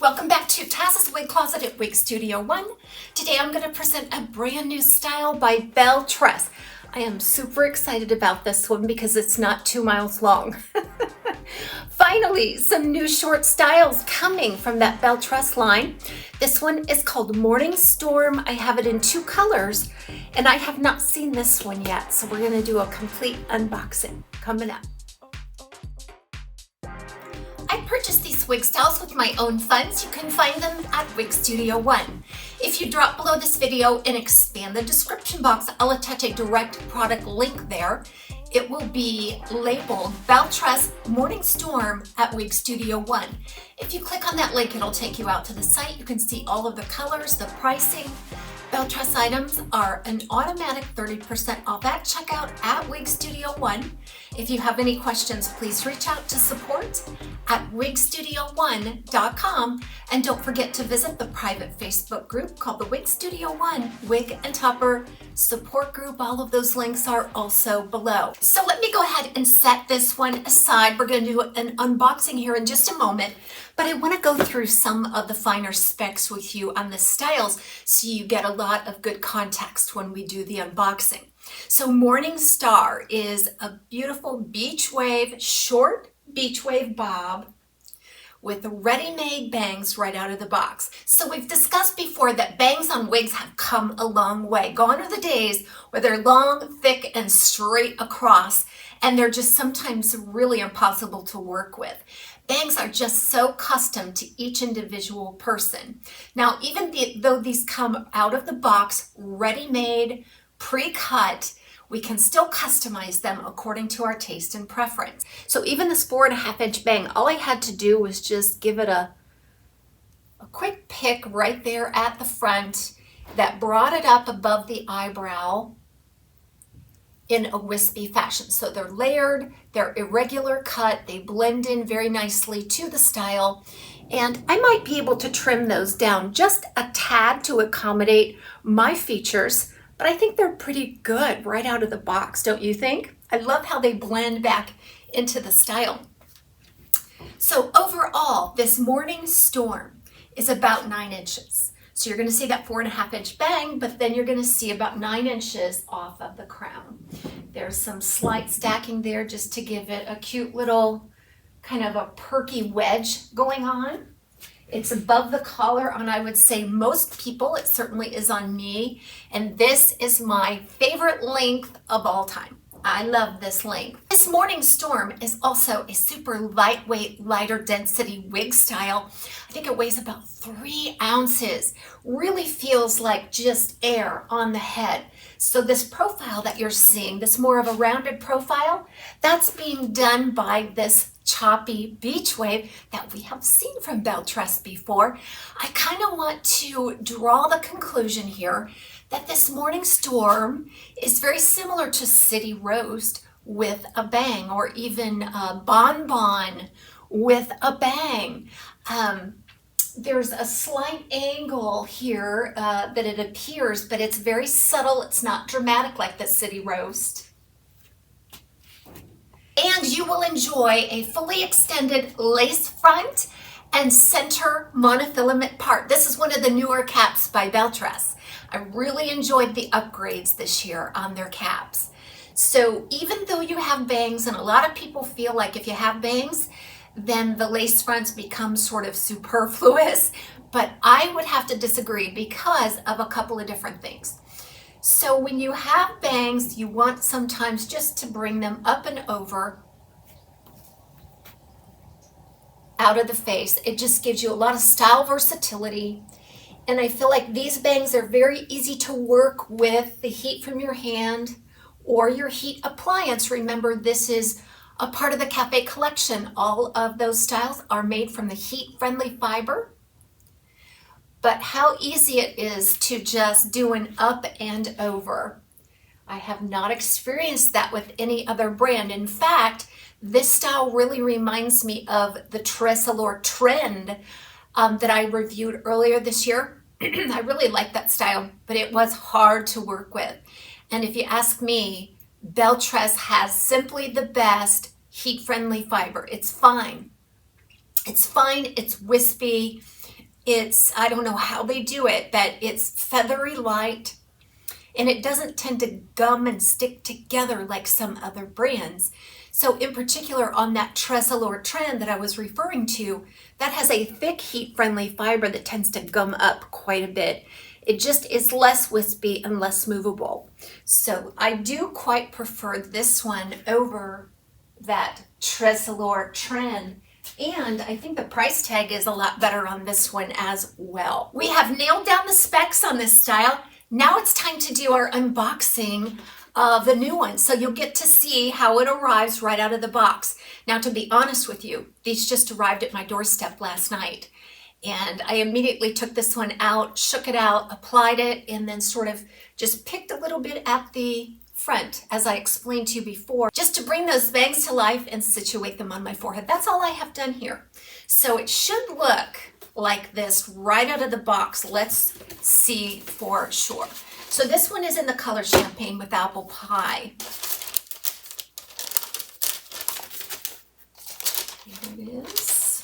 Welcome back to Taz's Wig Closet at Wig Studio One. Today I'm going to present a brand new style by Belle Tress. I am super excited about this one because it's not 2 miles long. Finally, some new short styles coming from that Belle Tress line. This one is called Morning Storm. I have it in 2 colors and I have not seen this one yet, so we're going to do a complete unboxing coming up. I purchased these wig styles with my own funds. You can find them at Wig Studio One. If you drop below this video and expand the description box, I'll attach a direct product link there. It will be labeled Belle Tress Morning Storm at Wig Studio One. If you click on that link, it'll take you out to the site. You can see all of the colors, the pricing. Belle Tress items are an automatic 30% off at checkout at Wig Studio One. If you have any questions, please reach out to support at wigstudio1.com, and don't forget to visit the private Facebook group called the Wig Studio One Wig and Topper Support Group. All of those links are also below. So let me go ahead and set this one aside. We're going to do an unboxing here in just a moment, but I want to go through some of the finer specs with you on the styles so you get a lot of good context when we do the unboxing. So Morning Star is a beautiful beach wave, short beach wave bob with ready-made bangs right out of the box. So we've discussed before that bangs on wigs have come a long way. Gone are the days where they're long, thick, and straight across, and they're just sometimes really impossible to work with. Bangs are just so custom to each individual person. Now, even though these come out of the box, ready-made, pre-cut, we can still customize them according to our taste and preference. So even this 4.5-inch bang, all I had to do was just give it a quick pick right there at the front that brought it up above the eyebrow in a wispy fashion. So they're layered, they're irregular cut, they blend in very nicely to the style, and I might be able to trim those down just a tad to accommodate my features. But I think they're pretty good right out of the box, don't you think? I love how they blend back into the style. So overall, this Morning Storm is about 9 inches. So you're going to see that 4.5-inch bang, but then you're going to see about 9 inches off of the crown. There's some slight stacking there just to give it a cute little kind of a perky wedge going on. It's above the collar on, I would say, most people. It certainly is on me. And this is my favorite length of all time. I love this length. This Morning Storm is also a super lightweight, lighter density wig style. I think it weighs about 3 ounces. Really feels like just air on the head. So this profile that you're seeing, this more of a rounded profile, that's being done by this choppy beach wave that we have seen from Belle Tress before. I kind of want to draw the conclusion here that this Morning Storm is very similar to City Roast with a bang, or even a Bonbon with a bang. There's a slight angle here that it appears, but it's very subtle. It's not dramatic like the City Roast. And you will enjoy a fully extended lace front and center monofilament part. This is one of the newer caps by Belle Tress. I really enjoyed the upgrades this year on their caps. So even though you have bangs, and a lot of people feel like if you have bangs, then the lace fronts become sort of superfluous, but I would have to disagree because of a couple of different things. So when you have bangs, you want sometimes just to bring them up and over out of the face. It just gives you a lot of style versatility. And I feel like these bangs are very easy to work with the heat from your hand or your heat appliance. Remember, this is a part of the Cafe collection. All of those styles are made from the heat-friendly fiber. But how easy it is to just do an up and over. I have not experienced that with any other brand. In fact, this style really reminds me of the Allure Trend that I reviewed earlier this year. I really like that style, but it was hard to work with. And if you ask me, Belle Tress has simply the best heat-friendly fiber. It's fine. It's fine, it's wispy, I don't know how they do it, but it's feathery light, and it doesn't tend to gum and stick together like some other brands. So in particular on that TAZSWIG trend that I was referring to, that has a thick heat-friendly fiber that tends to gum up quite a bit. It just is less wispy and less movable. So I do quite prefer this one over that TAZSWIG trend. And I think the price tag is a lot better on this one as well. We have nailed down the specs on this style. Now it's time to do our unboxing of the new one. So you'll get to see how it arrives right out of the box. Now, to be honest with you, these just arrived at my doorstep last night. And I immediately took this one out, shook it out, applied it, and then sort of just picked a little bit at the front, as I explained to you before, just to bring those bangs to life and situate them on my forehead. That's all I have done here. So it should look like this right out of the box. Let's see for sure. So this one is in the color Champagne with Apple Pie. Here it is.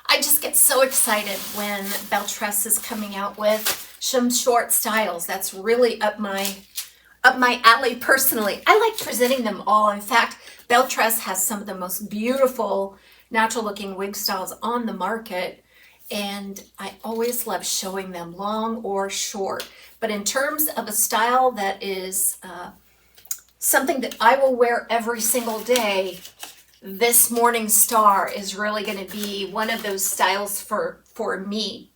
I just get so excited when Belle Tress is coming out with some short styles. That's really up my alley personally. I like presenting them all. In fact, Belle Tress has some of the most beautiful natural looking wig styles on the market, and I always love showing them, long or short. But in terms of a style that is something that I will wear every single day, this Morning Star is really going to be one of those styles for me.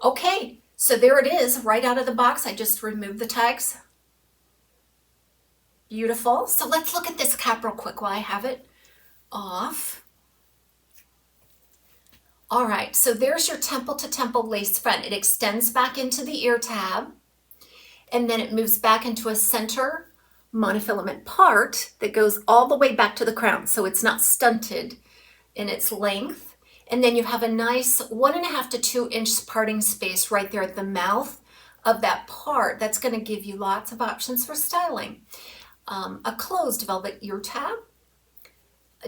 Okay, so there it is right out of the box. I just removed the tags. Beautiful. So let's look at this cap real quick while I have it off. All right, so there's your temple to temple lace front. It extends back into the ear tab, and then it moves back into a center monofilament part that goes all the way back to the crown, so it's not stunted in its length. And then you have a nice 1.5 to 2 inch parting space right there at the mouth of that part. That's going to give you lots of options for styling. A closed velvet ear tab,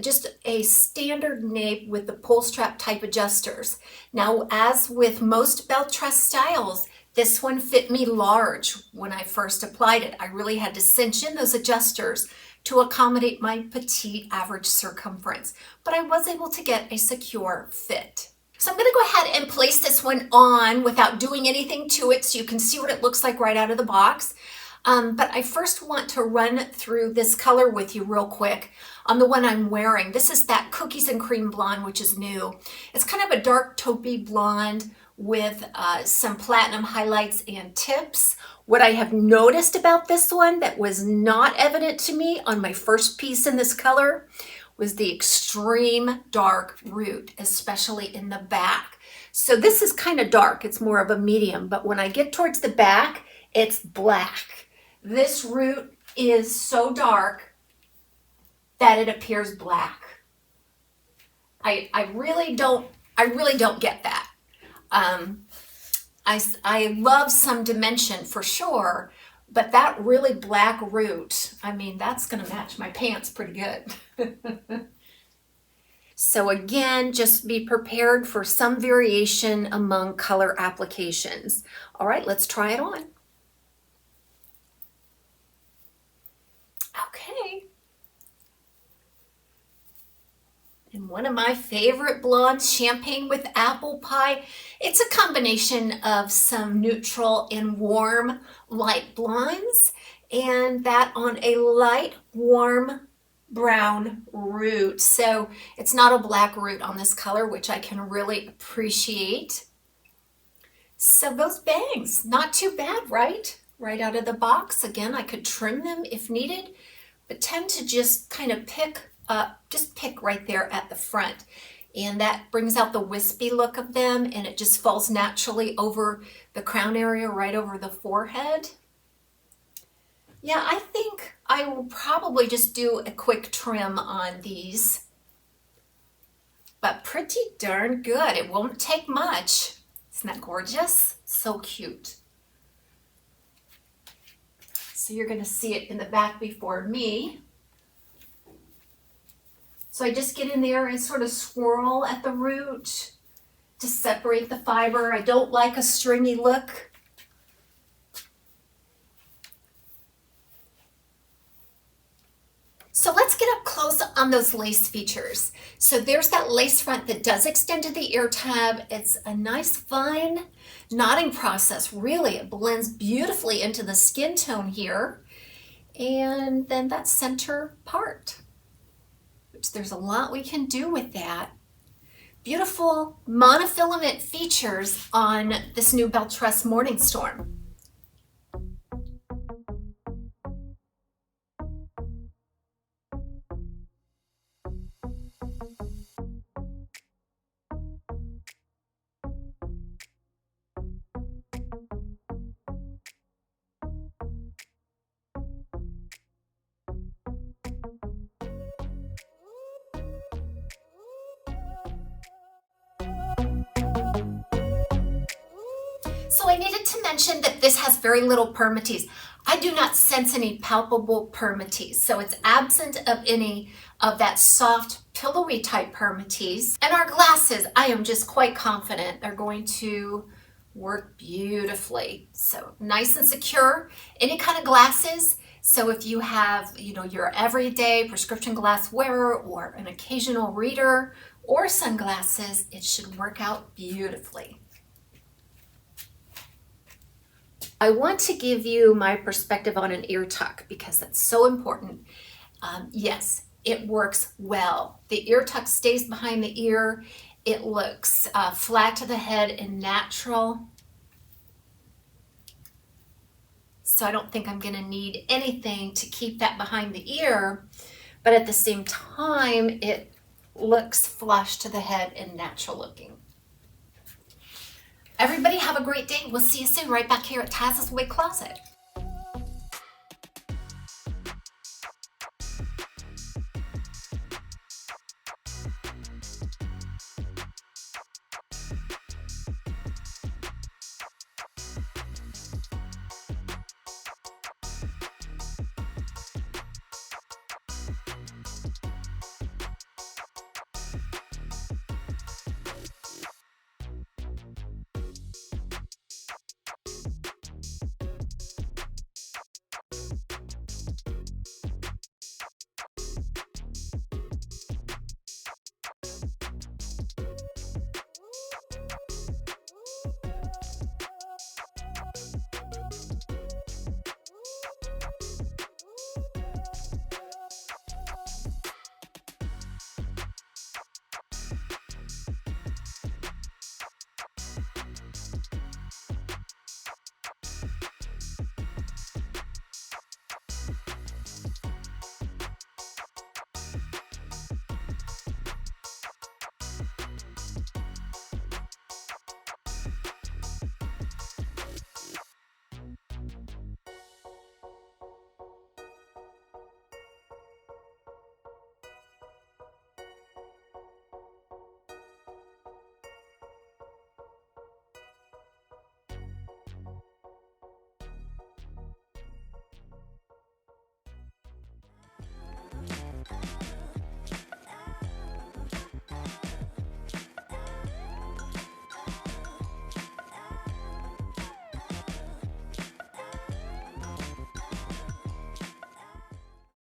just a standard nape with the pull strap type adjusters. Now, as with most Belle Tress styles, this one fit me large when I first applied it. I really had to cinch in those adjusters to accommodate my petite average circumference, but I was able to get a secure fit. So I'm going to go ahead and place this one on without doing anything to it so you can see what it looks like right out of the box. But I first want to run through this color with you real quick on the one I'm wearing. This is that Cookies and Cream Blonde, which is new. It's kind of a dark taupey blonde with some platinum highlights and tips. What I have noticed about this one that was not evident to me on my first piece in this color was the extreme dark root, especially in the back. So this is kind of dark. It's more of a medium, but when I get towards the back, it's black. This root is so dark that it appears black. I really don't get that. I love some dimension for sure, but that really black root, I mean, that's going to match my pants pretty good. So again, just be prepared for some variation among color applications. All right, let's try it on. Okay. And one of my favorite blondes, Champagne with Apple Pie. It's a combination of some neutral and warm light blondes, and that on a light warm brown root. So it's not a black root on this color, which I can really appreciate. So those bangs, not too bad, right? Right out of the box. Again, I could trim them if needed, but tend to just kind of pick right there at the front. And that brings out the wispy look of them, and it just falls naturally over the crown area, right over the forehead. Yeah, I think I will probably just do a quick trim on these, but pretty darn good. It won't take much. Isn't that gorgeous? So cute. So you're going to see it in the back before me. So I just get in there and sort of swirl at the root to separate the fiber. I don't like a stringy look. So let's get up close on those lace features. So there's that lace front that does extend to the ear tab. It's a nice fine knotting process. Really, it blends beautifully into the skin tone here. And then that center part, which there's a lot we can do with that. Beautiful monofilament features on this new Belle Tress Morning Storm. So I needed to mention that this has very little permatease. I do not sense any palpable permatease, so it's absent of any of that soft, pillowy type permatease. And our glasses, I am just quite confident they're going to work beautifully. So nice and secure. Any kind of glasses. So if you have, your everyday prescription glass wearer or an occasional reader or sunglasses, it should work out beautifully. I want to give you my perspective on an ear tuck because that's so important. Yes, it works well. The ear tuck stays behind the ear. It looks flat to the head and natural. So I don't think I'm going to need anything to keep that behind the ear, but at the same time, it looks flush to the head and natural looking. Everybody have a great day. We'll see you soon right back here at TAZ's Wig Closet.